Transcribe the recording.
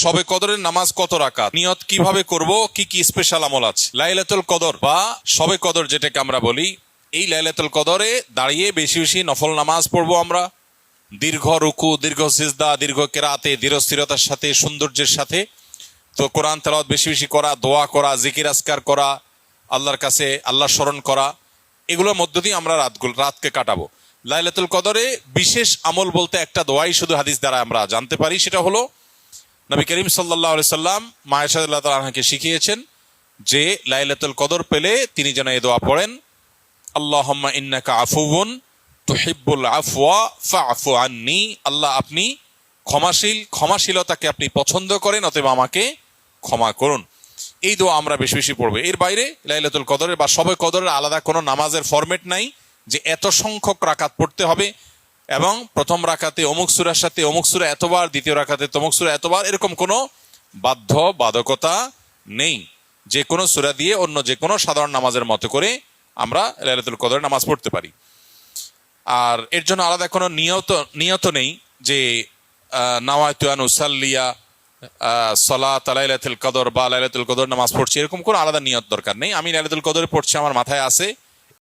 শবে কদরের নামাজ কত রাকাত, নিয়ত কিভাবে করব, কি কি স্পেশাল আমল আছে? লাইলাতুল কদর বা শবে কদর যেটাকে আমরা বলি, এই লাইলাতুল কদরে দাঁড়িয়ে বেশি বেশি নফল নামাজ পড়বো আমরা, দীর্ঘ রুকু, দীর্ঘ সিজদা, দীর্ঘ কেরাতে, দৃঢ় স্থিরতার সাথে, সৌন্দর্যের সাথে। তো কোরআন তেলাওয়াত বেশি বেশি করা, দোয়া করা, জিকির আজকার করা, আল্লাহর কাছে আল্লাহ স্মরণ করা, এগুলোর মধ্য দিয়ে আমরা রাতকে কাটাবো। লাইলাতুল কদরে বিশেষ আমল বলতে একটা দোয়াই শুধু হাদিস দ্বারা আমরা জানতে পারি, সেটা হলো নবী করিম সাল্লাল্লাহু আলাইহি সাল্লাম মা আয়েশা রাদিয়াল্লাহু তাআলা আনহাকে শিখিয়েছেন যে লাইলাতুল কদর পেলে তিনি যেন এই দোয়া পড়েন, আল্লাহুম্মা ইন্নাকা আফুউন তুহিব্বুল আফওয়া ফাআফু আন্নী। আল্লাহ আপনি ক্ষমাশীল, ক্ষমাশীলতাকে আপনি পছন্দ করেন, অতএব আমাকে ক্ষমা করুন। এই দোয়া আমরা বেশি বেশি পড়বো। এর বাইরে লাইলাতুল কদরের বা শবে কদরের আলাদা কোনো নামাজের ফরম্যাট নাই যে এত সংখ্যক রাকাত পড়তে হবে এবং প্রথম রাকাতে অমুক সূরার সাথে অমুক সূরা এতবার, দ্বিতীয় রাকাতে তমুক সূরা এতবার, এরকম কোনো বাধ্যবাধকতা নেই। যে কোনো সূরা দিয়ে অন্য যে কোনো সাধারণ নামাজের মতো করে আমরা লাইলাতুল কদরের নামাজ পড়তে পারি। আর এর জন্য আলাদা কোনো নিয়ত নেই যে নাওয়াইতু আন উসাল্লিয়া সালাত লাইলাতুল কদর বা লাইলাতুল কদর নামাজ পড়ছি, এরকম কোনো আলাদা নিয়ত দরকার নেই। আমি লাইলাতুল কদরে পড়ছি, আমার মাথায় আছে,